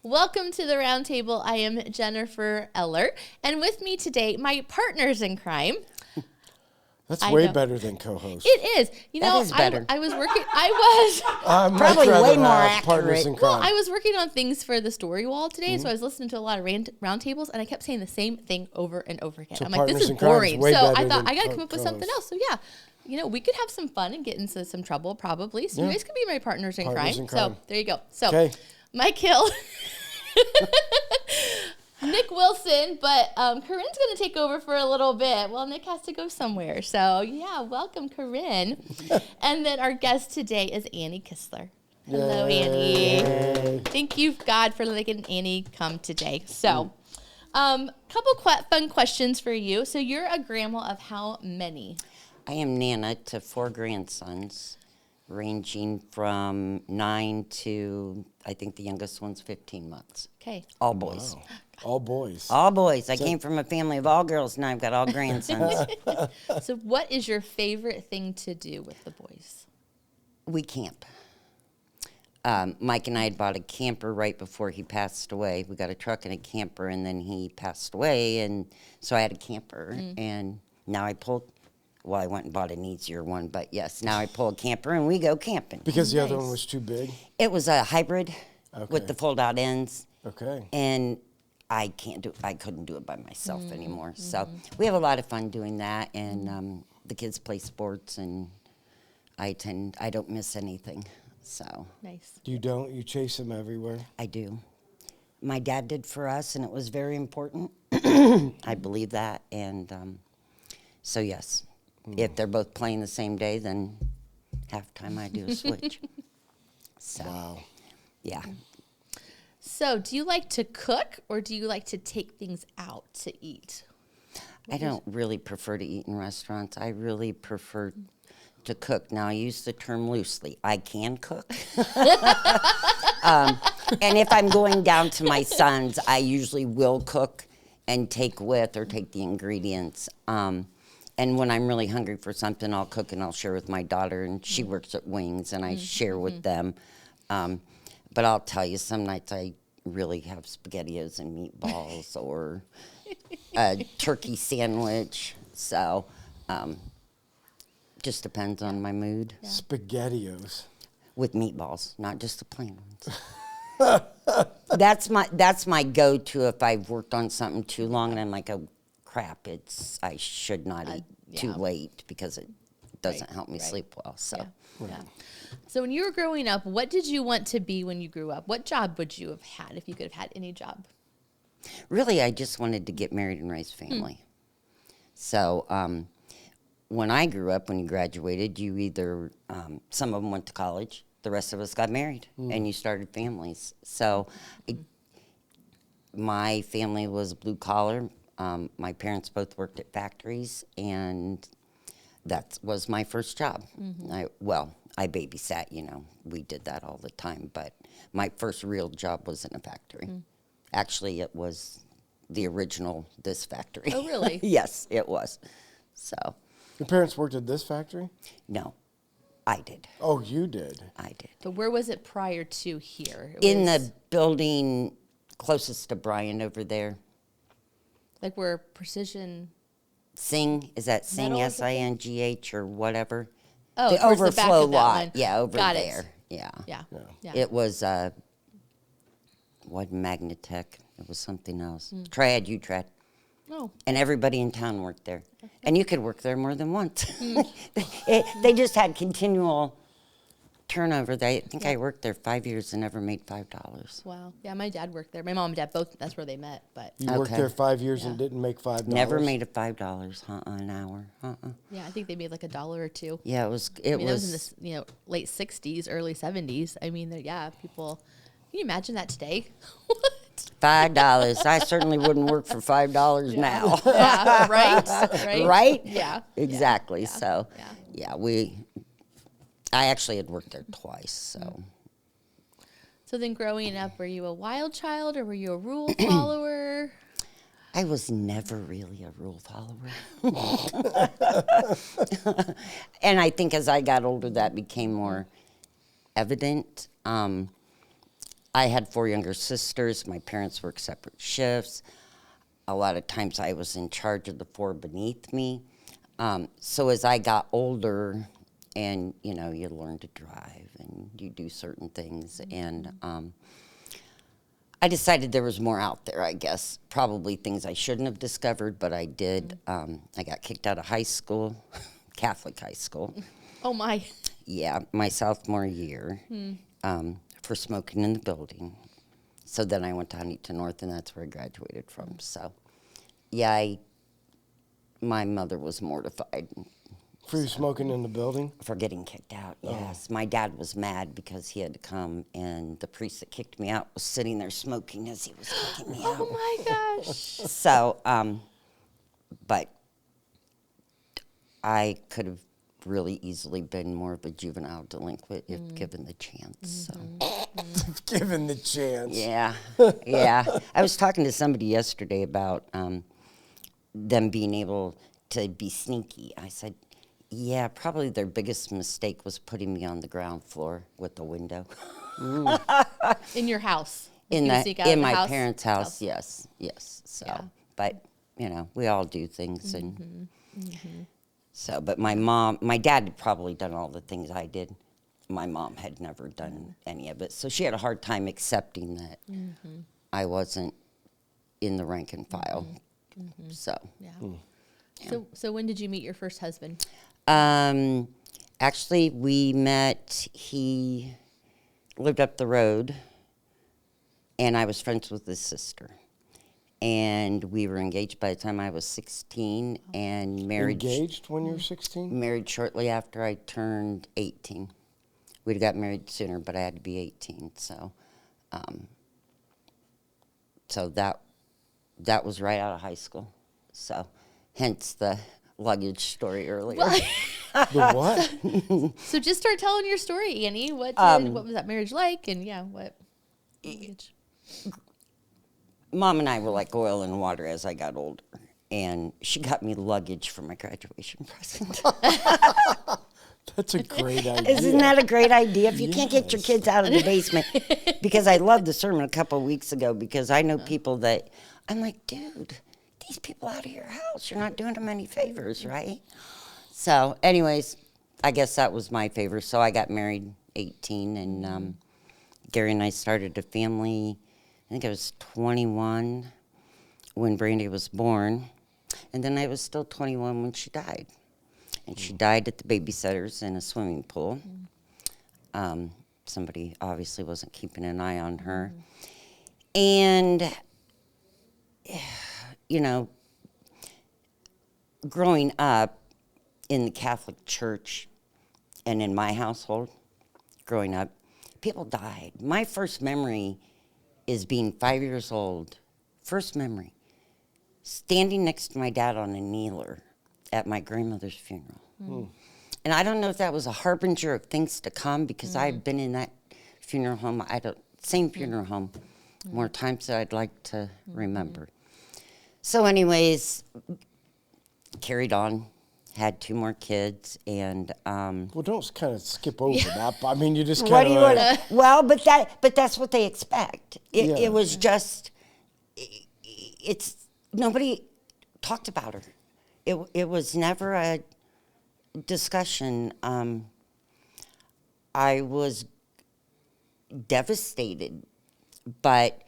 Welcome to the Round Table. I am Jennifer Eller, and with me today, my partners in crime. That's way better than co-host. It is. You know, is better. I was working. I was Probably way more partners in accurate. crime. well. I was working on things for the story wall today, so I was listening to a lot of round tables, and I kept saying the same thing over and over again. So I'm like, this partners is in crime is boring. way So I better thought than I got to come up with something co-host. else. So yeah, you know, we could have some fun and get into some trouble probably. So you guys could be my partners in Partners crime. in crime. So there you go. So Okay. Mike Hill. Nick Wilson, but Corinne's going to take over for a little bit. Well, Nick has to go somewhere. So, yeah, welcome, Corinne. And then our guest today is Annie Kistler. Hello, Yay. Annie. Thank you, God, for letting Annie come today. So, couple fun questions for you. So, you're a grandma of how many? I am Nana to 4 grandsons, ranging from 9 to, I think the youngest one's 15 months. Okay. All boys. Wow. All boys. All boys. I came from a family of all girls, now I've got all grandsons. So, what is your favorite thing to do with the boys? We camp. Mike and I had bought a camper right before he passed away. We got a truck and a camper, and then he passed away, and so I had a camper, and now I pulled... Well, I went and bought an easier one, but yes, now I pull a camper and we go camping. Because the other Nice. one was too big? It was a hybrid with the fold-out ends, Okay. and I couldn't do it by myself anymore. So we have a lot of fun doing that, and the kids play sports, and I don't miss anything. So Nice. You chase them everywhere? I do. My dad did for us, and it was very important. I believe that, and so yes. If they're both playing the same day, then halftime I do a switch. So, Wow. yeah. So, do you like to cook or do you like to take things out to eat? I don't really prefer to eat in restaurants. I really prefer to cook. Now, I use the term loosely. I can cook. And if I'm going down to my son's, I usually will cook and take the ingredients. And when I'm really hungry for something, I'll cook and I'll share with my daughter. And she works at Wings, and I share with them. But I'll tell you, some nights I really have SpaghettiOs and meatballs or a turkey sandwich. So just depends on my mood. Yeah. SpaghettiOs. With meatballs, not just the plain ones. That's my go-to if I've worked on something too long and I'm like, oh, crap, I should not eat too late because it doesn't help me sleep well. So. Yeah. So when you were growing up, what did you want to be when you grew up? What job would you have had if you could have had any job? Really, I just wanted to get married and raise family. So when I grew up, when you graduated, you either, some of them went to college, the rest of us got married, and you started families. So my family was blue collar. My parents both worked at factories, and that was my first job. I babysat, we did that all the time, but my first real job was in a factory. Actually, it was the original this factory. Oh, really? Yes, it was. So, Your parents worked at this factory? no, I did. Oh, you did? I did. But where was it prior to here? In the building closest to Bryan over there. Like where Precision... Sing, is that Sing, Metal, is it? SINGH or whatever? Oh, the towards the back overflow of that lot. one. Yeah, over Got it. there. Yeah. Yeah. It was, what, Magnatech? It was something else. Trad, U-Trad. Oh. And everybody in town worked there. And you could work there more than once. They just had continual turnover. I think I worked there 5 years and never made $5. Wow. Yeah, my dad worked there. My mom and dad both, that's where they met. But You worked Okay. there 5 years and didn't make $5? Never made a $5 an hour. yeah, I think they made like $1 or $2. Yeah, it was. I mean, that was in the late 60s, early 70s. I mean, people, can you imagine that today? $5. I certainly wouldn't work for $5 now. Yeah, right? Right? Yeah. Exactly. Yeah. So, Yeah. I actually had worked there twice. So, So then growing up, were you a wild child or were you a rule follower? I was never really a rule follower. And I think as I got older, that became more evident. I had 4 younger sisters. My parents worked separate shifts. A lot of times I was in charge of the 4 beneath me. So as I got older, and, you know, you learn to drive and you do certain things, and I decided there was more out there, I guess. Probably things I shouldn't have discovered, but I did. I got kicked out of high school, Catholic high school. Oh, my. Yeah, my sophomore year, for smoking in the building. So then I went to Huntington North, and that's where I graduated from. So, yeah, my mother was mortified. For you smoking in the building? For getting kicked out, yes. My dad was mad because he had to come, and the priest that kicked me out was sitting there smoking as he was kicking me out. Oh, my gosh. So, but I could have really easily been more of a juvenile delinquent if given the chance. So. Given the chance. Yeah, yeah. I was talking to somebody yesterday about them being able to be sneaky. I said, yeah, probably their biggest mistake was putting me on the ground floor with the window. In your house? In my house? parents' house, yes. So, Yeah. but, you know, we all do things. And so, but my dad had probably done all the things I did. My mom had never done any of it. So she had a hard time accepting that I wasn't in the rank and file. So, Yeah. So when did you meet your first husband? actually, we met, he lived up the road, and I was friends with his sister. And we were engaged by the time I was 16 and married. Engaged when you were 16? Married shortly after I turned 18. We'd have got married sooner, but I had to be 18. So, so that was right out of high school. So, hence the luggage story earlier. The what? So just start telling your story, Annie. What was that marriage like? And yeah, what? Luggage? Mom and I were like oil and water as I got older. And she got me luggage for my graduation present. That's a great idea. Isn't that a great idea? If you can't get your kids out of the basement. Because I loved the sermon a couple of weeks ago, because I know people that, I'm like, dude, these people out of your house, you're not doing them any favors, right? So anyways, I guess that was my favor. So I got married 18, and Gary and I started a family. I think I was 21 when Brandy was born, and then I was still 21 when she died. And she died at the babysitter's in a swimming pool. Somebody obviously wasn't keeping an eye on her. And, you know, growing up in the Catholic Church and in my household, growing up, people died. My first memory is being 5 years old, first memory, standing next to my dad on a kneeler at my grandmother's funeral. And I don't know if that was a harbinger of things to come, because I've been in that funeral home, same funeral home, more times than I'd like to remember. So anyways, carried on, had 2 more kids, and Well, don't kind of skip over that. I mean, you just what kind do of. you want to? Well, but that's what they expect. It was just, it's nobody talked about her. It was never a discussion. I was devastated, but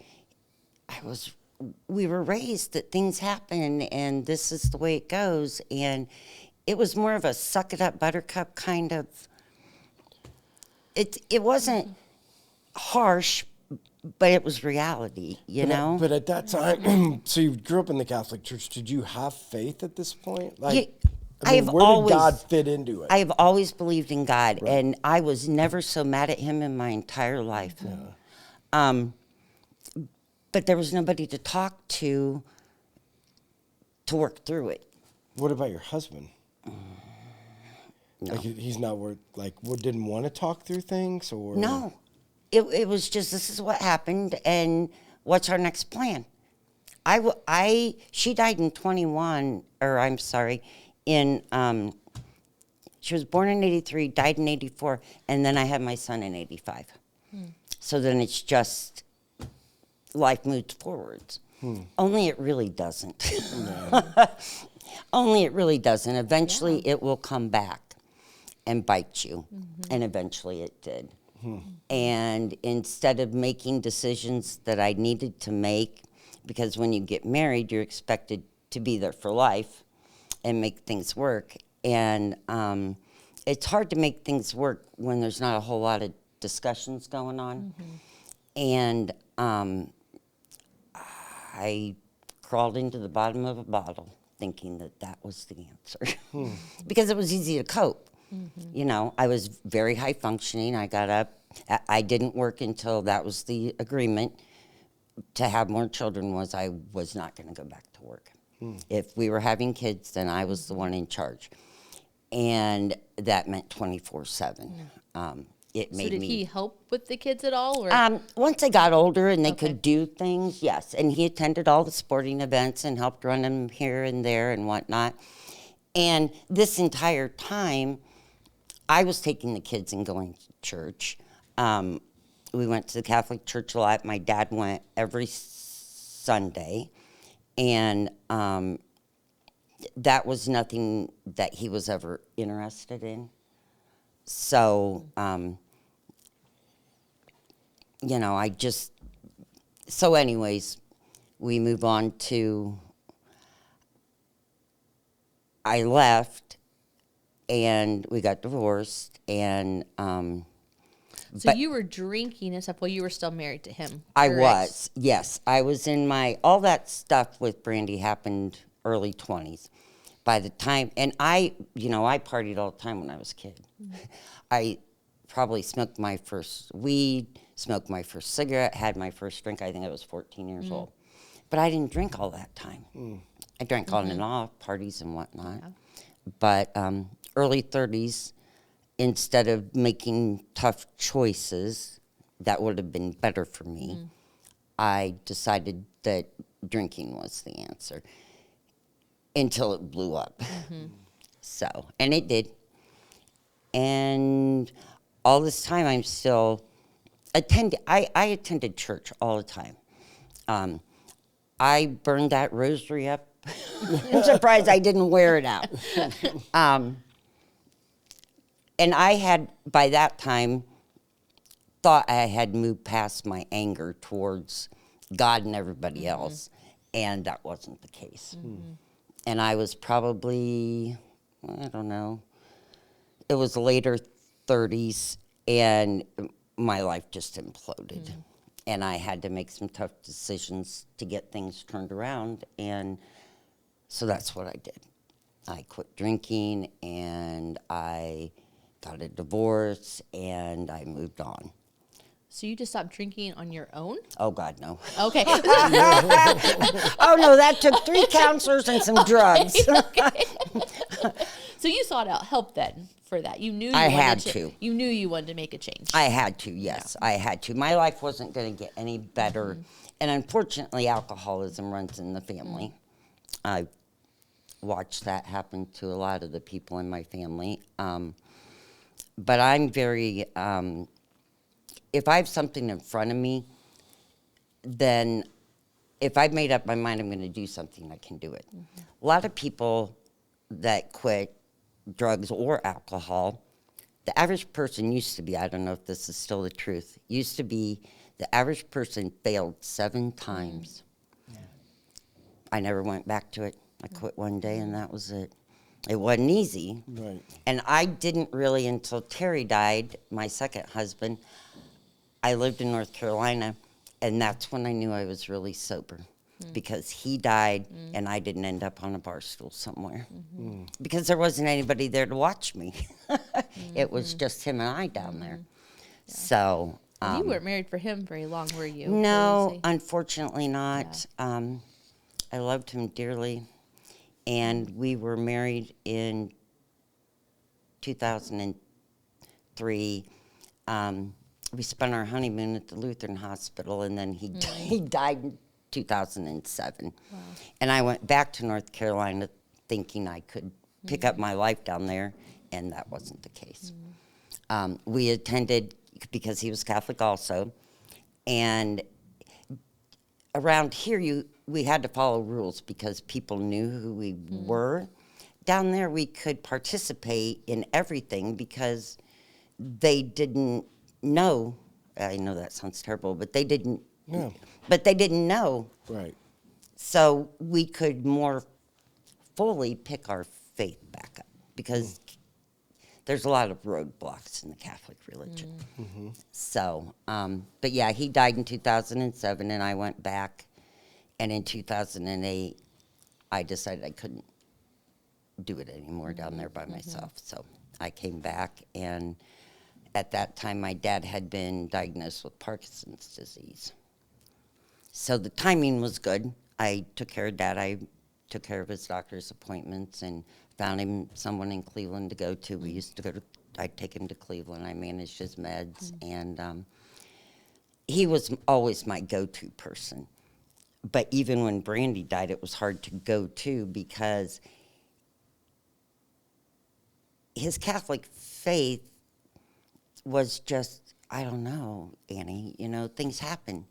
we were raised that things happen and this is the way it goes, and it was more of a suck it up buttercup kind of. It wasn't harsh, but it was reality, you know? But at that time, so you grew up in the Catholic Church. Did you have faith at this point? Like, I have where always, did God fit into it? I have always believed in God, and I was never so mad at him in my entire life. But there was nobody to talk to work through it. What about your husband? No. Like, he's not didn't want to talk through things, or No. It was just, this is what happened, and what's our next plan? She died in 21, or I'm sorry, she was born in 83, died in 84, and then I had my son in 85. So then it's just life moves forwards. Only it really doesn't. Only it really doesn't. Eventually it will come back and bite you. And eventually it did. And instead of making decisions that I needed to make, because when you get married, you're expected to be there for life and make things work. And it's hard to make things work when there's not a whole lot of discussions going on. And I crawled into the bottom of a bottle thinking that that was the answer. Because it was easy to cope. You know, I was very high functioning. I got up. I didn't work until that was the agreement to have more children was I was not going to go back to work. If we were having kids, then I was the one in charge. And that meant 24/7. It made So did me, he help with the kids at all? Or? once they got older and they could do things, yes. And he attended all the sporting events and helped run them here and there and whatnot. And this entire time, I was taking the kids and going to church. We went to the Catholic church a lot. My dad went every Sunday. And that was nothing that he was ever interested in. So, you know, so anyways, we move on to, I left and we got divorced and, So you were drinking and stuff while you were still married to him? I correct? was, yes. I was in all that stuff with Brandy happened early 20s. By the time, and I partied all the time when I was a kid. I probably smoked my first weed, smoked my first cigarette, had my first drink, I think I was 14 years old. But I didn't drink all that time. I drank on and off, parties and whatnot. But early 30s, instead of making tough choices that would have been better for me, I decided that drinking was the answer until it blew up. So, and it did. And all this time I'm still I attended church all the time. I burned that rosary up. I'm surprised I didn't wear it out. And I had, by that time, thought I had moved past my anger towards God and everybody else, and that wasn't the case. And I was probably, I don't know, it was later 30s, and my life just imploded. And I had to make some tough decisions to get things turned around, and so that's what I did. I quit drinking, and I got a divorce, and I moved on. So you just stopped drinking on your own? Oh, God, no. Okay. Oh, no, that took 3 counselors and some drugs. Okay. So you sought out help then for that. You knew I had to. You knew you wanted to make a change. I had to, yes. I had to. My life wasn't going to get any better. And unfortunately, alcoholism runs in the family. I watched that happen to a lot of the people in my family. But I'm very... if I have something in front of me, then if I've made up my mind I'm going to do something, I can do it. A lot of people that quit drugs or alcohol, the average person used to be, I don't know if this is still the truth, used to be the average person failed 7 times. I never went back to it. I quit one day and that was it. It wasn't easy. Right. And I didn't really, until Terry died, my second husband, I lived in North Carolina, and that's when I knew I was really sober, because he died, and I didn't end up on a bar stool somewhere, because there wasn't anybody there to watch me. It was just him and I down there. Yeah. So you weren't married for him very long, were you? No, unfortunately not. Yeah. I loved him dearly, and we were married in 2003. We spent our honeymoon at the Lutheran Hospital, and then he died in 2007. Wow. And I went back to North Carolina thinking I could pick up my life down there, and that wasn't the case. We attended, because he was Catholic also, And around here, we had to follow rules because people knew who we were. Down there, we could participate in everything because they didn't know. I know that sounds terrible, but they didn't. Yeah. But they didn't know. Right. So we could more fully pick our faith back up because there's a lot of roadblocks in the Catholic religion. So, but yeah, he died in 2007, and I went back, and in 2008, I decided I couldn't do it anymore down there by myself. So I came back, and at that time, my dad had been diagnosed with Parkinson's disease. So the timing was good. I took care of Dad. I took care of his doctor's appointments and found him someone in Cleveland to go to. We used to go to, I'd take him to Cleveland. I managed his meds, and he was always my go-to person. But even when Brandy died, it was hard to go to because his Catholic faith was just, I don't know, Annie, things happen.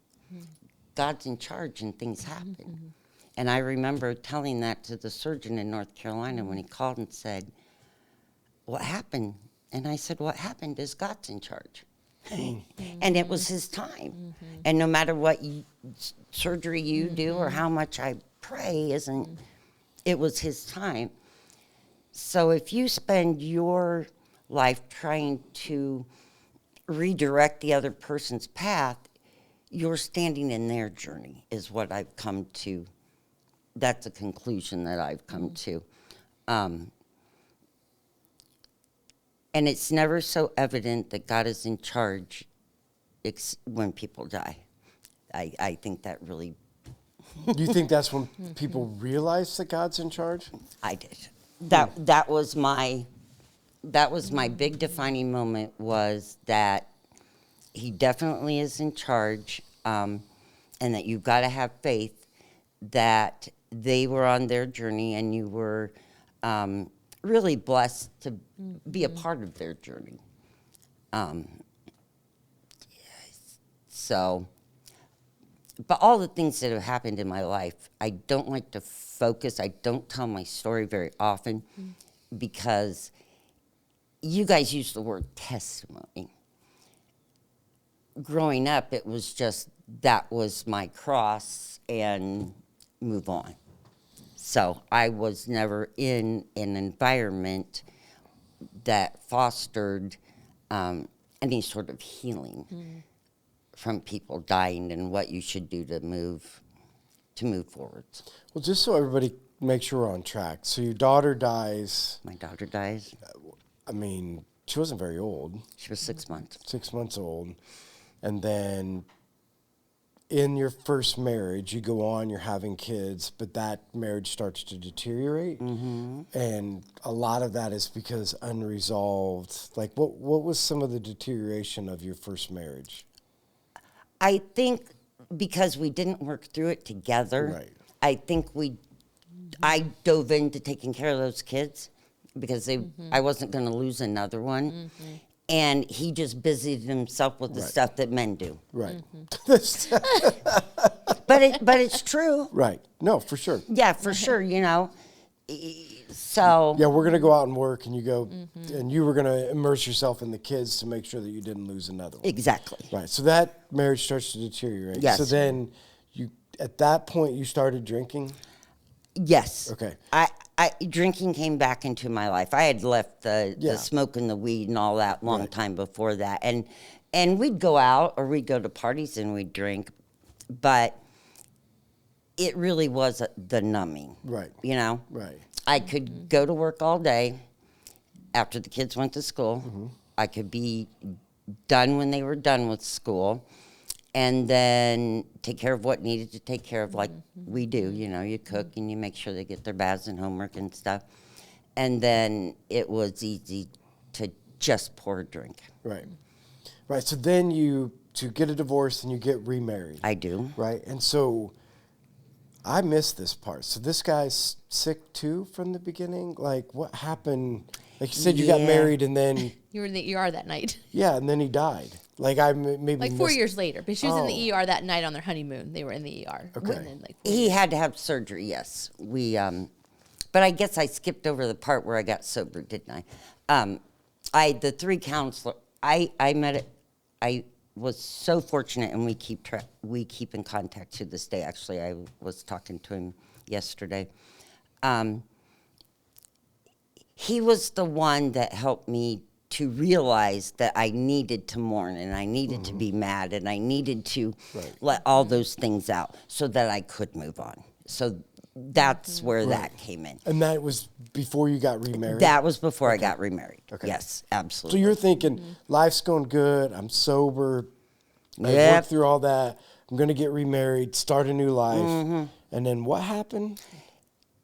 God's in charge and things happen. And I remember telling that to the surgeon in North Carolina when he called and said, what happened? And I said, what happened is God's in charge. And it was his time. And no matter what surgery you do or how much I pray, it was his time. So if you spend your life trying to redirect the other person's path, you're standing in their journey is what I've come to. That's a conclusion that I've come to. And it's never so evident that God is in charge when people die. I think that really... Do you think that's when people realize that God's in charge? I did. That was my big defining moment, was that he definitely is in charge, and that you've got to have faith that they were on their journey and you were really blessed to be a part of their journey. But all the things that have happened in my life, I don't like to focus. I don't tell my story very often because you guys use the word testimony. Growing up, it was just, that was my cross and move on. So I was never in an environment that fostered any sort of healing from people dying and what you should do to move forward. Well, just so everybody makes sure we're on track. So your daughter dies. My daughter dies. I mean, she wasn't very old. She was 6 months. 6 months old. And then in your first marriage, you go on, you're having kids, but that marriage starts to deteriorate. And a lot of that is because unresolved. Like, what was some of the deterioration of your first marriage? I think because we didn't work through it together, Right. I think I dove into taking care of those kids because I wasn't going to lose another one. And he just busied himself with the Right. stuff that men do. Right. But it's true. Right. No, for sure. Yeah, for sure, So Yeah, we're going to go out and work, and you go, and you were going to immerse yourself in the kids to make sure that you didn't lose another one. exactly. Right. So that marriage starts to deteriorate. Yes. So then at that point, you started drinking? Yes. Okay. I drinking came back into my life. I had left the Yeah. smoking, the weed, and all that long Right. time before that. And we'd go out or we'd go to parties and we'd drink, but it really was the numbing. Right. Right. I could go to work all day after the kids went to school. I could be done when they were done with school, and then take care of what needed to take care of, like we do. You cook and you make sure they get their baths and homework and stuff. And then it was easy to just pour a drink. Right. Right. So then to get a divorce and you get remarried. I do. Right. And so I missed this part. So this guy's sick too from the beginning? Like, what happened? Like you said, you got Yeah. married and then, You are that night. yeah, and then he died. Like I maybe Like 4 missed- years later, but she was in the ER that night on their honeymoon. They were in the ER. Okay. And then, like, 4 He years. had to have surgery, yes. But I guess I skipped over the part where I got sober, didn't I? The three counselor, I met it. I was so fortunate, and we keep in contact to this day. Actually, I was talking to him yesterday. He was the one that helped me to realize that I needed to mourn, and I needed to be mad, and I needed to let all those things out so that I could move on. So that's where that came in. And that was before you got remarried? That was before I got remarried. Okay. Yes, So absolutely. you're thinking, life's going good, I'm sober, I Yep. worked through all that, I'm going to get remarried, start a new life. And then what happened?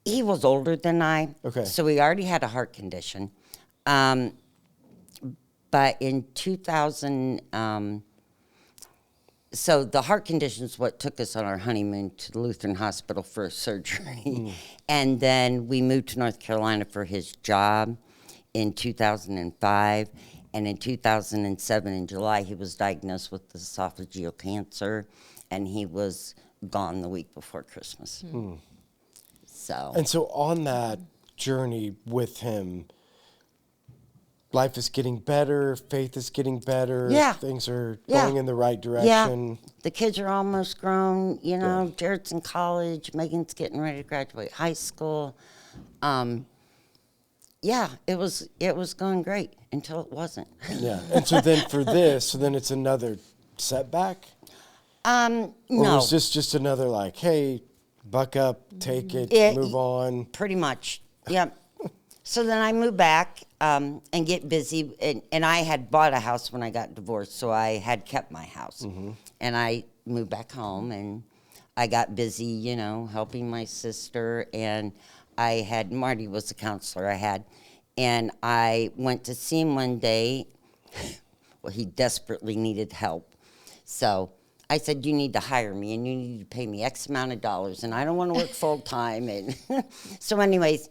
He was older than I. Okay. So he already had a heart condition. But in 2000, so the heart condition is what took us on our honeymoon to the Lutheran Hospital for a surgery. And then we moved to North Carolina for his job in 2005. And in 2007, in July, he was diagnosed with esophageal cancer, and he was gone the week before Christmas. So. And so on that journey with him, life is getting better, faith is getting better, Yeah. things are Yeah. going in the right direction. Yeah, the kids are almost grown. You know, Jared's in college. Megan's getting ready to graduate high school. Yeah, it was going great until it wasn't. Yeah. And so then for this, so then it's another setback? Or No, was this just another like, hey, buck up, take it, move on? pretty much. Yep. So then I moved back and get busy. And I had bought a house when I got divorced, so I had kept my house. And I moved back home, and I got busy, you know, helping my sister. And I had, Marty was the counselor I had. And I went to see him one day. Well, he desperately needed help. So I said, you need to hire me, and you need to pay me X amount of dollars, and I don't want to work full time. And so anyways,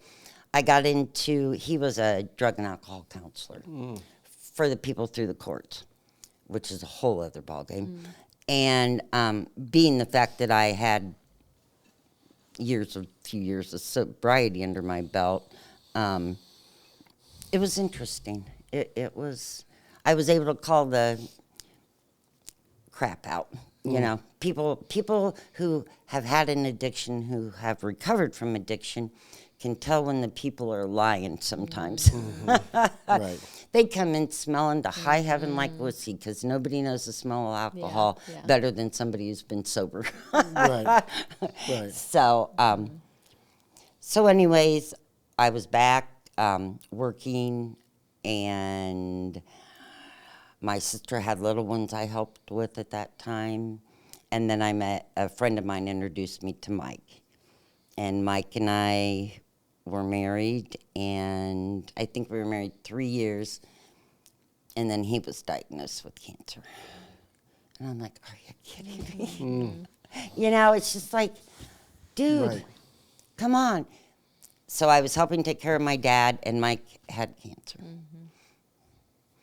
I got into, he was a drug and alcohol counselor for the people through the courts, which is a whole other ballgame. And being the fact that I had a few years of sobriety under my belt, it was interesting. I was able to call the crap out. You know, people who have had an addiction, who have recovered from addiction, can tell when the people are lying sometimes. Right. They come in smelling to high heaven like whiskey, because nobody knows the smell of alcohol better than somebody who's been sober. Right. Right. So, so anyways, I was back working, and my sister had little ones I helped with at that time. And then I met a friend of mine, introduced me to Mike. And Mike and I were married, and I think we were married 3 years. And then he was diagnosed with cancer. And I'm like, are you kidding me? You know, it's just like, dude, Right. come on. So I was helping take care of my dad, and Mike had cancer.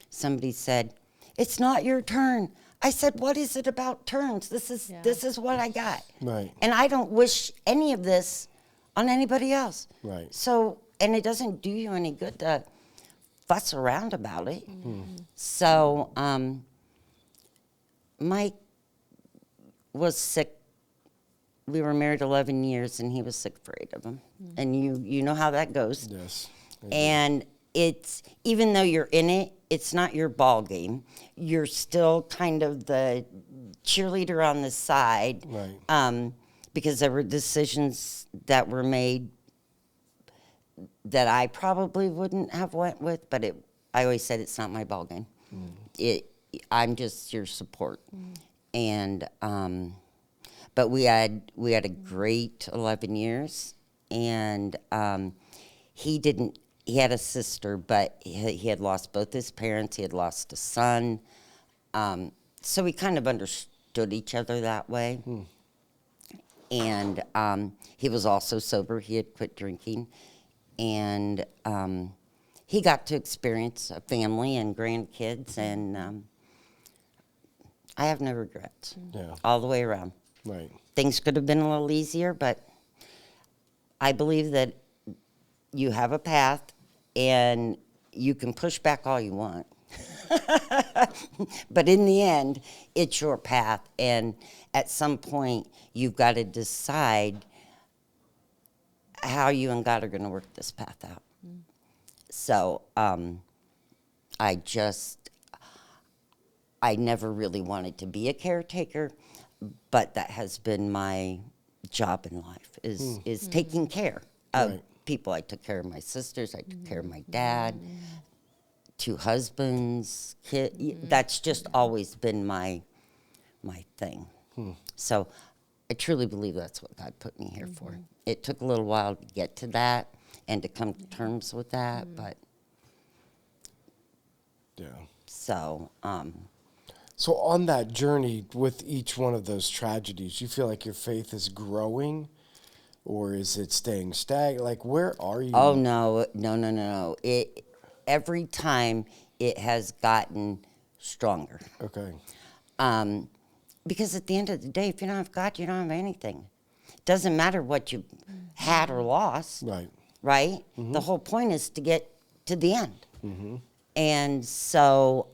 Somebody said, it's not your turn. I said, what is it about turns? This is what I got. Right. And I don't wish any of this on anybody else. Right. So, and it doesn't do you any good to fuss around about it. So, Mike was sick. We were married 11 years, and he was sick for 8 of them. And you know how that goes. Yes. And it's, even though you're in it, it's not your ball game. You're still kind of the cheerleader on the side. Right. Because there were decisions that were made that I probably wouldn't have went with, but I always said it's not my ball game. I'm just your support. And but we had a great 11 years, and he had a sister, but he had lost both his parents. He had lost a son. So we kind of understood each other that way. And he was also sober. He had quit drinking. And he got to experience a family and grandkids. And I have no regrets. Yeah. All the way around. Right. Things could have been a little easier, but I believe that you have a path and you can push back all you want. But in the end, it's your path. And at some point, you've got to decide how you and God are going to work this path out. So I never really wanted to be a caretaker, but that has been my job in life, is taking care of people. I took care of my sisters. I took care of my dad, 2 husbands, kid. That's just always been my thing. So I truly believe that's what God put me here for. It took a little while to get to that and to come to terms with that, but Yeah. so So on that journey with each one of those tragedies, you feel like your faith is growing, or is it staying stagnant? Like, where are you? oh no. It every time it has gotten stronger. Okay. Because at the end of the day, if you don't have God, you don't have anything. It doesn't matter what you had or lost, Right. right? The whole point is to get to the end. And so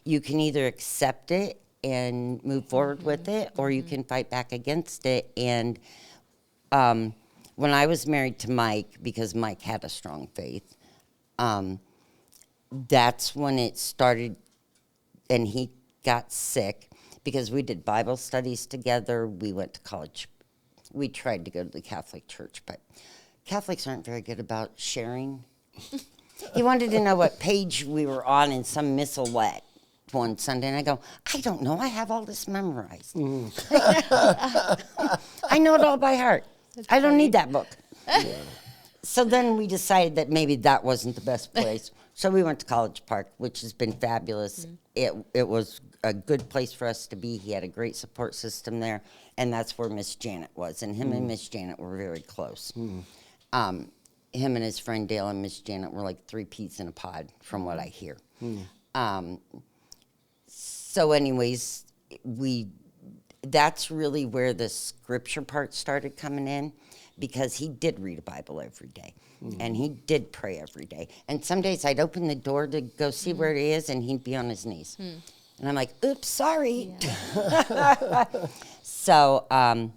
you can either accept it and move forward with it, or you can fight back against it. And when I was married to Mike, because Mike had a strong faith, that's when it started, and he got sick because we did Bible studies together. We went to college. We tried to go to the Catholic Church, but Catholics aren't very good about sharing. He wanted to know what page we were on in some missalette one Sunday, and I go, I don't know. I have all this memorized. I know it all by heart. I don't need that book. So then we decided that maybe that wasn't the best place. So we went to College Park, which has been fabulous. It was a good place for us to be. He had a great support system there, and that's where Miss Janet was. And him and Miss Janet were very close. Him and his friend Dale and Miss Janet were like 3 peas in a pod, from what I hear. So anyways, that's really where the scripture part started coming in, because he did read a Bible every day, and he did pray every day. And some days I'd open the door to go see where it is, and he'd be on his knees. And I'm like, oops, sorry. Yeah. So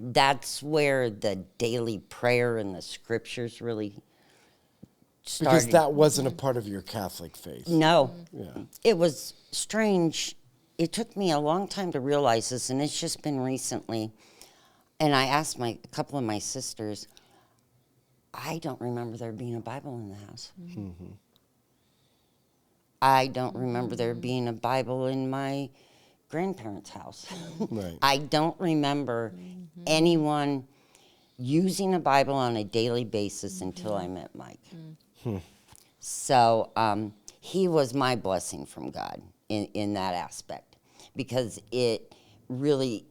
that's where the daily prayer and the scriptures really started. Because that wasn't a part of your Catholic faith. No. Yeah. It was strange. It took me a long time to realize this, and it's just been recently. And I asked a couple of my sisters, I don't remember there being a Bible in the house. I don't remember there being a Bible in my grandparents' house. Right. I don't remember anyone using a Bible on a daily basis until I met Mike. So he was my blessing from God in that aspect, because it really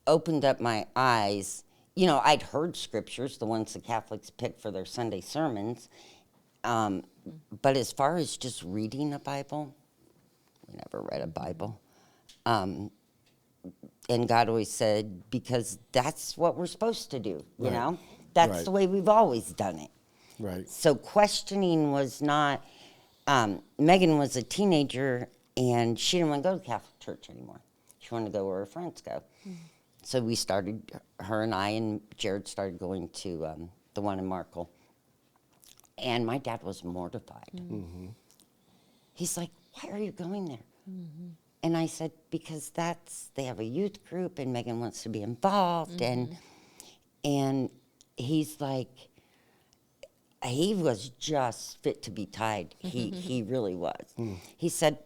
opened up my eyes. You know, I'd heard scriptures, the ones the Catholics pick for their Sunday sermons, but as far as just reading a Bible, we never read a Bible. And God always said, because that's what we're supposed to do, you know? That's the way we've always done it. Right. So questioning was not, Megan was a teenager, and she didn't want to go to Catholic church anymore. She wanted to go where her friends go. So we started, her and I and Jared started going to the one in Markle. And my dad was mortified. He's like, why are you going there? And I said, because they have a youth group, and Megan wants to be involved. And he's like, he was just fit to be tied. He really was. He said,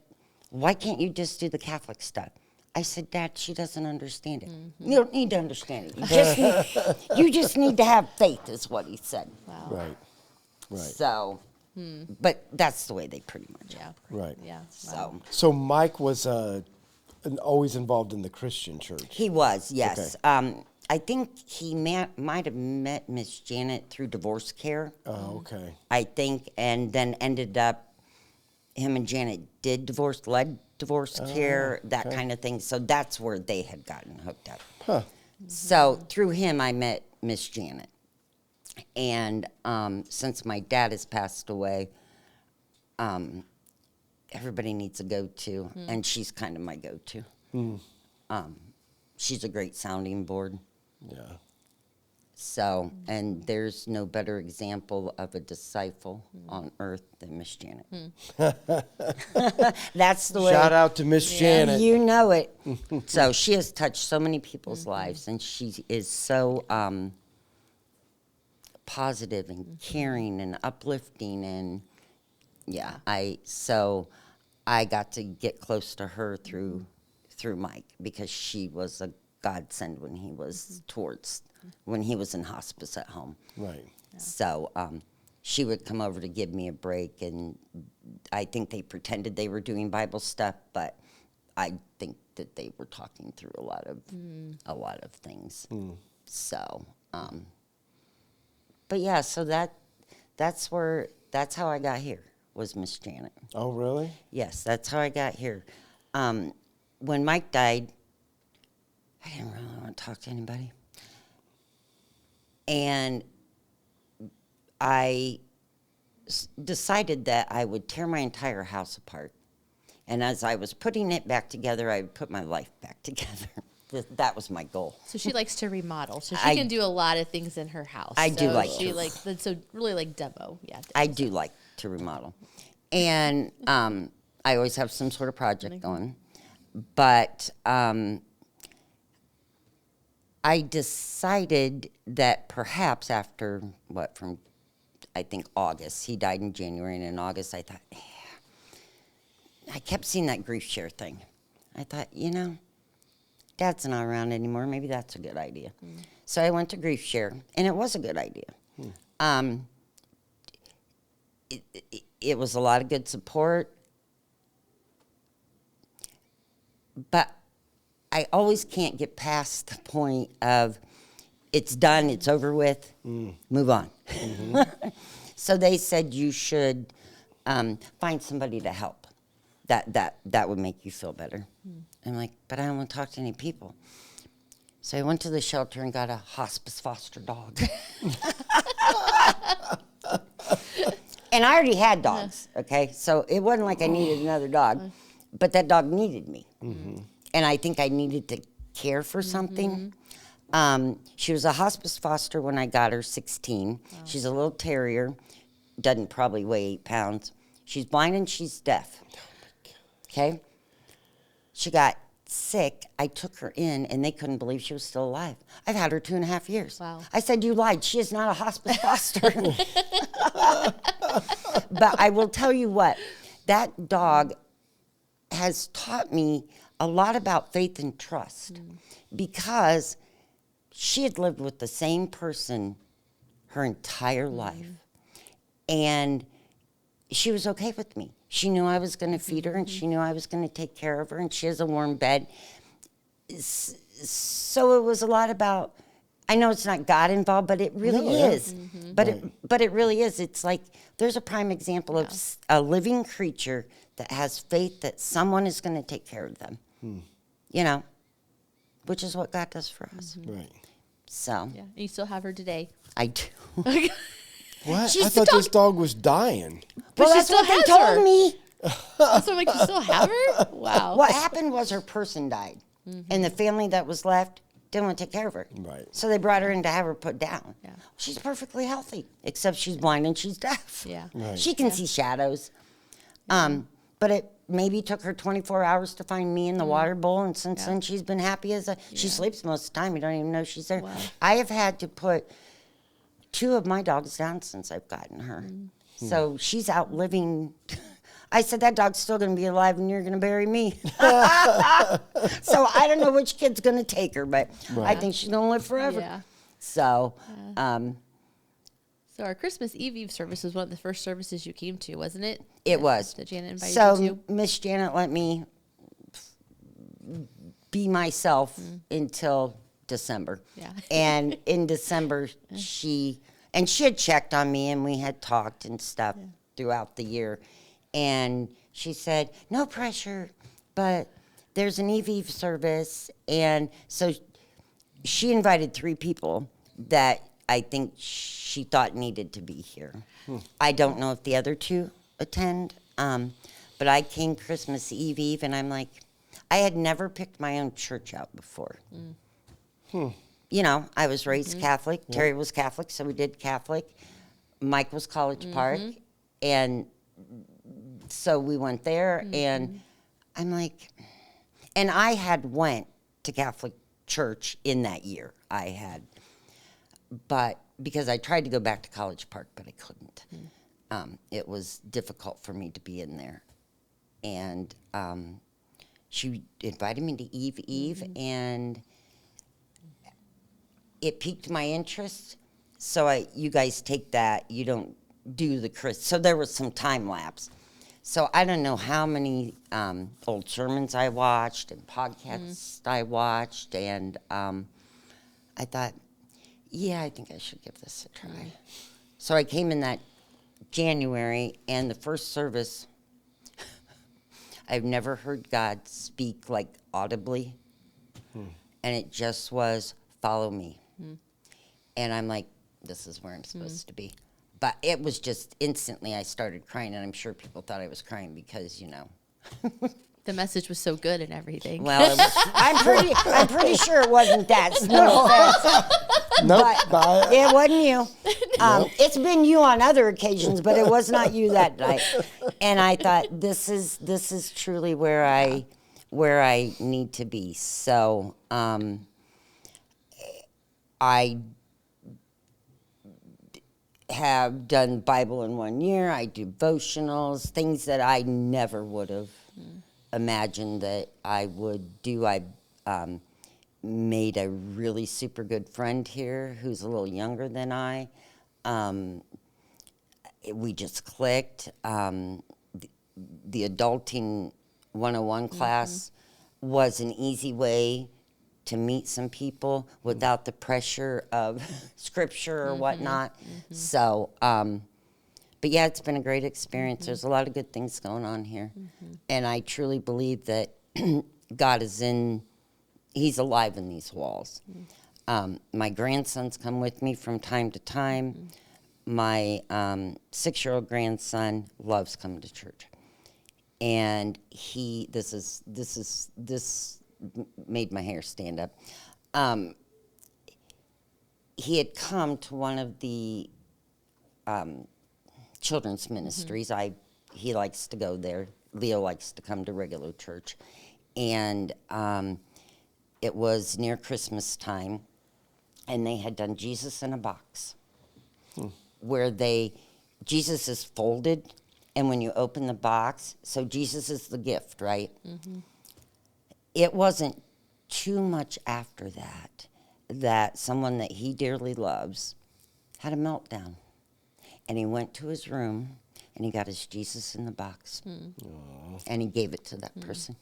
why can't you just do the Catholic stuff? I said, Dad, she doesn't understand it. You don't need to understand it. You just need to have faith, is what he said. Wow. Right. So, but that's the way they pretty much Yeah. Right. Yeah. So So Mike was always involved in the Christian church. he was, yes. Okay. I think he might have met Miss Janet through divorce care. Oh, okay. I think, and then ended up, him and Janet did divorce, led divorce care, that kind of thing. So that's where they had gotten hooked up. Huh. So through him, I met Miss Janet. And since my dad has passed away, everybody needs a go-to, and she's kind of my go-to. She's a great sounding board. Yeah. So, and there's no better example of a disciple on earth than Miss Janet. That's the way. Shout out to Miss Janet. You know it. So she has touched so many people's lives, and she is so positive and caring and uplifting, and so I got to get close to her through Mike, because she was a godsend when he was when he was in hospice at home. Right. Yeah. So she would come over to give me a break, and I think they pretended they were doing Bible stuff, but I think that they were talking through a lot of things. So, but yeah, so that's how I got here, was Miss Janet. Oh, really? Yes, that's how I got here. When Mike died, I didn't really want to talk to anybody. And I decided that I would tear my entire house apart. And as I was putting it back together, I would put my life back together. That was my goal. So she likes to remodel. So she can do a lot of things in her house. I do like she to. So really like demo. Yeah. I do like to remodel. And I always have some sort of project going. But I decided that perhaps after, I think August, he died in January, and in August I thought, I kept seeing that grief share thing. I thought, Dad's not around anymore, maybe that's a good idea. So I went to grief share, and it was a good idea. It was a lot of good support, but I always can't get past the point of it's done, it's over with, move on. So they said you should find somebody to help. That would make you feel better. I'm like, but I don't want to talk to any people. So I went to the shelter and got a hospice foster dog. And I already had dogs, okay? So it wasn't like I needed another dog, but that dog needed me. And I think I needed to care for something. She was a hospice foster when I got her, 16. Wow. She's a little terrier, doesn't probably weigh 8 pounds. She's blind and she's deaf. Okay? She got sick. I took her in, and they couldn't believe she was still alive. I've had her 2.5 years. Wow. I said, you lied. She is not a hospice foster. But I will tell you what, that dog has taught me a lot about faith and trust, because she had lived with the same person her entire life. And she was okay with me. She knew I was going to feed her, and she knew I was going to take care of her, and she has a warm bed. So it was a lot about, I know it's not God involved, but it really is. But it really is. It's like there's a prime example of a living creature that has faith that someone is going to take care of them. Which is what God does for us. Right. So. Yeah. And you still have her today. I do. What? She's I thought this dog was dying. Well, she that's still what they has told her. me. So I'm like, you still have her? Wow. What happened was her person died, and the family that was left didn't want to take care of her. Right. So they brought her in to have her put down. Yeah. She's perfectly healthy, except she's blind and she's deaf. Yeah. Right. She can see shadows. But it maybe took her 24 hours to find me in the water bowl, and since then she's been happy as she sleeps most of the time. You don't even know she's there. Wow. I have had to put 2 of my dogs down since I've gotten her. So she's outliving. I said, that dog's still going to be alive, and you're going to bury me. So I don't know which kid's going to take her, but I think she's going to live forever. Yeah. So, So our Christmas Eve service was one of the first services you came to, wasn't it? It was. That Janet invited you So to? Miss Janet let me be myself until December. Yeah. And in December, she had checked on me, and we had talked and stuff throughout the year. And she said, no pressure. but there's an Eve service. And so she invited 3 people that I think she thought needed to be here. I don't know if the other 2 attend, but I came Christmas Eve, and I'm like, I had never picked my own church out before. You know, I was raised Catholic. Terry was Catholic, so we did Catholic. Mike was College Park, and so we went there, and I'm like, and I had went to Catholic church in that year. I had, but because I tried to go back to College Park, but I couldn't. It was difficult for me to be in there, and she invited me to Eve, and it piqued my interest. So you guys take that. You don't do the so there was some time lapse. So I don't know how many old sermons I watched and podcasts I watched, and I thought, yeah, I think I should give this a try. So I came in that January, and the first service, I've never heard God speak like audibly, and it just was, follow me. And I'm like, this is where I'm supposed to be. But it was just instantly I started crying, and I'm sure people thought I was crying because, you know. The message was so good and everything. Well, I'm pretty sure it wasn't that. But it wasn't you. It's been you on other occasions, but it was not you that night. And I thought, this is truly where I need to be. So I have done Bible in 1 year. I do devotionals, things that I never would have imagined that I would do. I made a really super good friend here who's a little younger than I. We just clicked. The Adulting 101 class was an easy way to meet some people without the pressure of scripture or whatnot. So, but yeah, it's been a great experience. There's a lot of good things going on here. And I truly believe that God is He's alive in these walls. My grandsons come with me from time to time. My 6-year-old grandson loves coming to church. And this made my hair stand up. He had come to one of the children's ministries. He likes to go there. Leo likes to come to regular church. And it was near Christmas time, and they had done Jesus in a box, where Jesus is folded, and when you open the box, so Jesus is the gift, right? It wasn't too much after that someone that he dearly loves had a meltdown. And he went to his room, and he got his Jesus in the box. And he gave it to that person.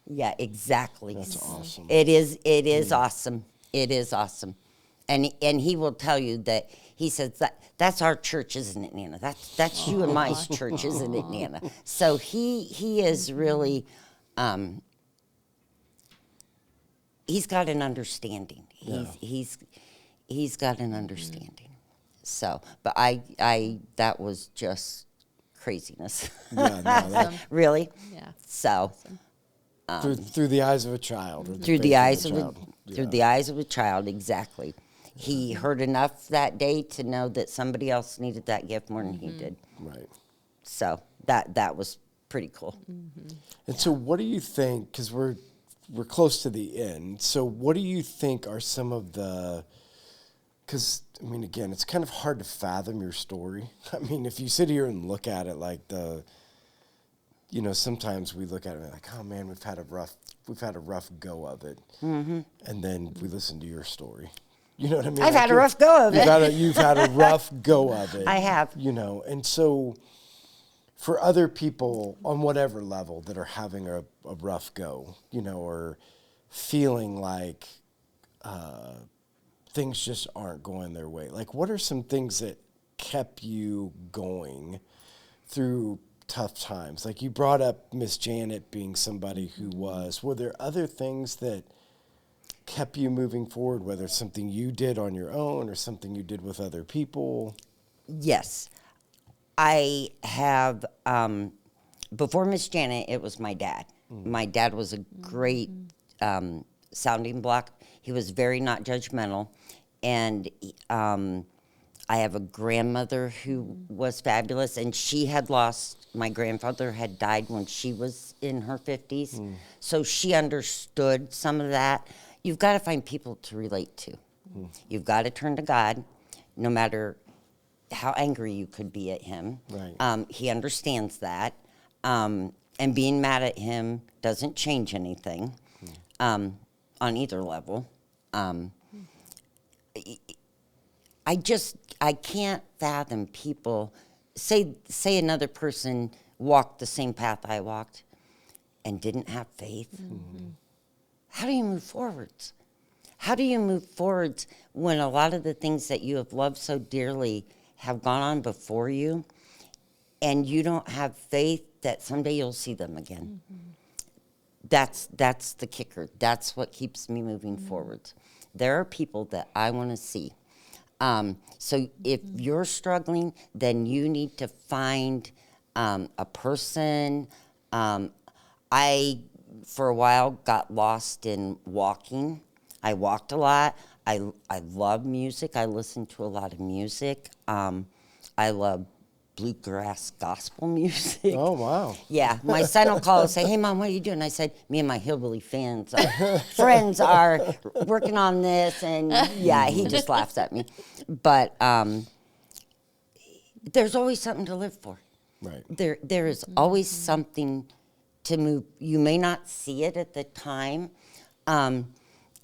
Yeah, exactly. That's awesome. It is awesome. It is awesome. And he will tell you that he says that's our church, isn't it, Nana? That's you and my church, isn't it, Nana? So he is really he's got an understanding. He's got an understanding. So, but I that was just craziness. Really? Yeah. So, through the eyes of a child. Or through the eyes of a child, exactly. He heard enough that day to know that somebody else needed that gift more than he did. Right. So that was pretty cool. And so, what do you think? Because we're close to the end. So, what do you think are some of the? Because I mean, again, it's kind of hard to fathom your story. I mean, if you sit here and look at it like sometimes we look at it like, oh man, we've had a rough go of it, and then we listen to your story. You know what I mean? I've had a rough go of it. You've had a rough go of it. I have. And so for other people on whatever level that are having a rough go, or feeling like things just aren't going their way, like what are some things that kept you going through tough times? Like you brought up Miss Janet being somebody who was. Were there other things that kept you moving forward, whether it's something you did on your own or something you did with other people? Yes. I have, before Miss Janet, it was my dad. My dad was a great sounding block. He was very not judgmental. And I have a grandmother who was fabulous, and she had lost, my grandfather had died when she was in her 50s. So she understood some of that. You've got to find people to relate to. You've got to turn to God, no matter how angry you could be at him. Right. He understands that. And being mad at him doesn't change anything on either level. I can't fathom people, say another person walked the same path I walked and didn't have faith. How do you move forwards? How do you move forwards when a lot of the things that you have loved so dearly have gone on before you, and you don't have faith that someday you'll see them again? That's the kicker. That's what keeps me moving forwards. There are people that I want to see. So if you're struggling, then you need to find a person. I, for a while, got lost in walking. I walked a lot. I love music. I listen to a lot of music. I love bluegrass gospel music. Oh, wow. Yeah, my son will call and say, "Hey, Mom, what are you doing?" I said, "Me and my hillbilly friends are working on this," and yeah, he just laughs at me. But there's always something to live for. Right. There is always something to move. You may not see it at the time.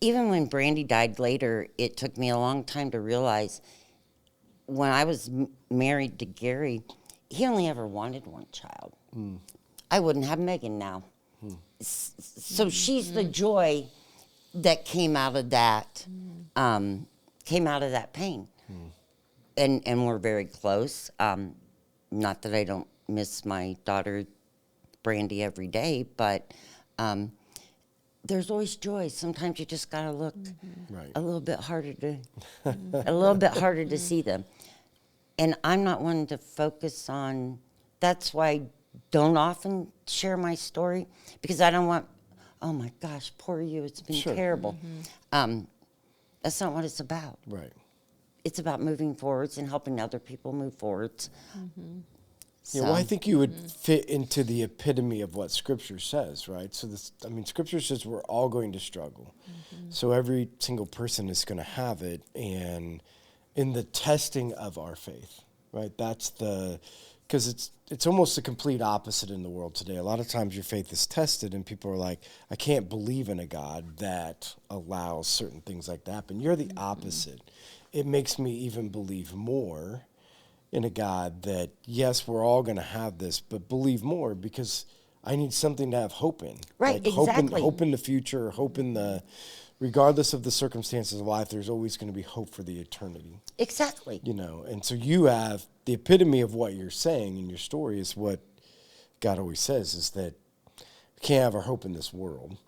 Even when Brandy died later, it took me a long time to realize when I was married to Gary, he only ever wanted one child. I wouldn't have Megan now. So she's the joy that came out of that, pain. And we're very close. Not that I don't miss my daughter, Brandy, every day, but there's always joy. Sometimes you just gotta look a little bit harder to see them. And I'm not one to focus on. That's why I don't often share my story, because I don't want, oh my gosh, poor you, it's been terrible. That's not what it's about. Right. It's about moving forwards and helping other people move forwards. Yeah, well, I think you would fit into the epitome of what Scripture says, right? So Scripture says we're all going to struggle. So every single person is going to have it, and in the testing of our faith, right? Because it's almost the complete opposite in the world today. A lot of times your faith is tested, and people are like, I can't believe in a God that allows certain things like that happen. You're the opposite. It makes me even believe more in a God that, yes, we're all going to have this, but believe more, because I need something to have hope in. Right, like exactly. Hope in the future, regardless of the circumstances of life, there's always going to be hope for the eternity. Exactly. And so you have the epitome of what you're saying in your story is what God always says, is that we can't have our hope in this world.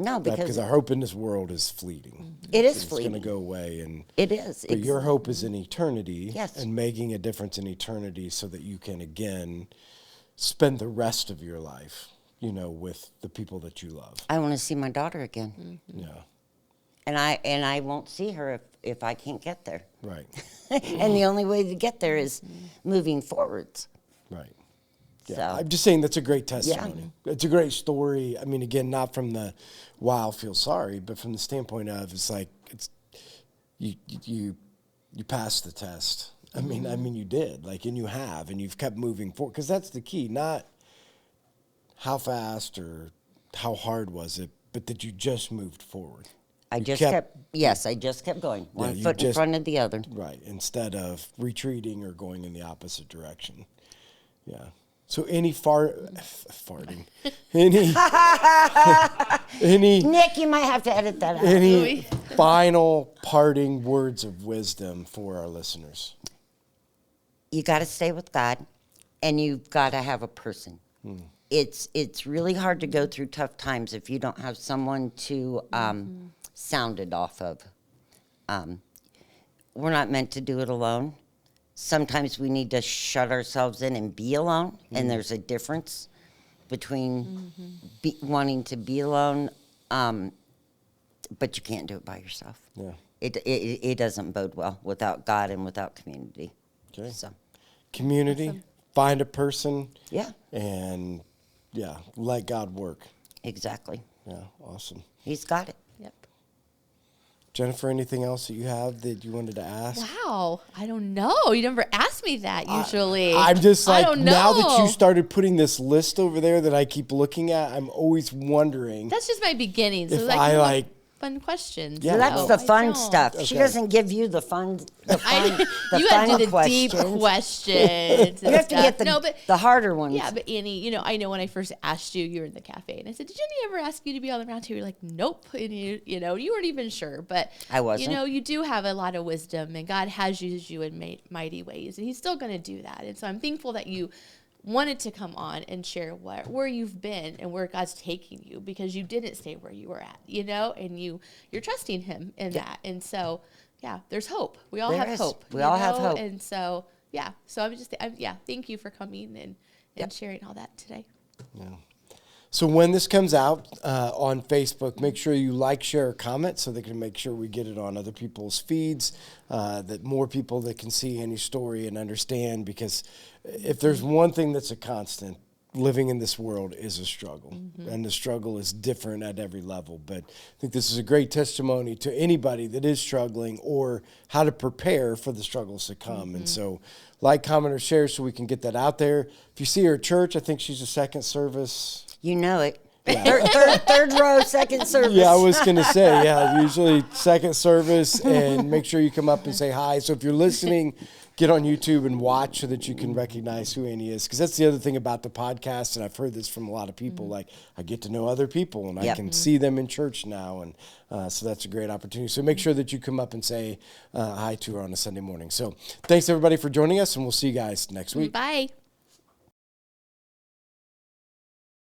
No, because our hope in this world is fleeting. It is fleeting. It's going to go away. It is. But your hope is in eternity. Yes. And making a difference in eternity so that you can, again, spend the rest of your life, with the people that you love. I want to see my daughter again. Yeah. And I won't see her if I can't get there. Right. And the only way to get there is moving forwards. Right. Yeah. So. I'm just saying that's a great testimony. Yeah. It's a great story. I mean, again, not from the, wow, I feel sorry, but from the standpoint of, it's like, you passed the test. I mean, you did, and you have, and you've kept moving forward, because that's the key, not how fast or how hard was it, but that you just moved forward. I just kept going, one foot in front of the other. Right, instead of retreating or going in the opposite direction. Yeah. So any farting, any Nick, you might have to edit that out. Any final parting words of wisdom for our listeners? You got to stay with God. and you've got to have a person. It's really hard to go through tough times if you don't have someone to sound it off of. We're not meant to do it alone. Sometimes we need to shut ourselves in and be alone, and there's a difference between wanting to be alone, but you can't do it by yourself. Yeah. It doesn't bode well without God and without community. Okay. So, Community, find a person. yeah, And, let God work. exactly. Yeah, awesome. He's got it. Yep. Jennifer, anything else that you have that you wanted to ask? Wow. I don't know. You never ask me that usually. I'm just I like, don't now that you know. started putting this list over there that I keep looking at, I'm always wondering That's just my beginning. So if like, I you like. want fun questions. Yeah. So that's No, the I fun don't. stuff. She Okay. doesn't give you the fun, the You fun had to do the questions. deep questions. You have to get the harder ones. Yeah, but Annie, I know when I first asked you, you were in the cafe, and I said, "Did Jenny ever ask you to be on the round table?" You're like, "Nope," and you weren't even sure. But I wasn't. You do have a lot of wisdom, and God has used you in mighty ways, and He's still going to do that. And so I'm thankful that you wanted to come on and share where you've been and where God's taking you, because you didn't stay where you were at, and you're trusting Him in that. And so, there's hope. We all There have is. hope. We all have hope. And so, so thank you for coming and sharing all that today. Yeah. So when this comes out on Facebook, make sure you like, share, or comment so they can make sure we get it on other people's feeds, that more people that can see Annie's story and understand, because if there's one thing that's a constant, living in this world is a struggle, and the struggle is different at every level. But I think this is a great testimony to anybody that is struggling or how to prepare for the struggles to come. And so like, comment, or share so we can get that out there. If you see her at church, I think she's a second service. You know it. Third row, second service. Yeah, I was going to say, usually second service, and make sure you come up and say hi. So if you're listening, get on YouTube and watch so that you can recognize who Annie is. Because that's the other thing about the podcast, and I've heard this from a lot of people, like I get to know other people, and I can see them in church now, and so that's a great opportunity. So make sure that you come up and say hi to her on a Sunday morning. So thanks, everybody, for joining us, and we'll see you guys next week. Bye.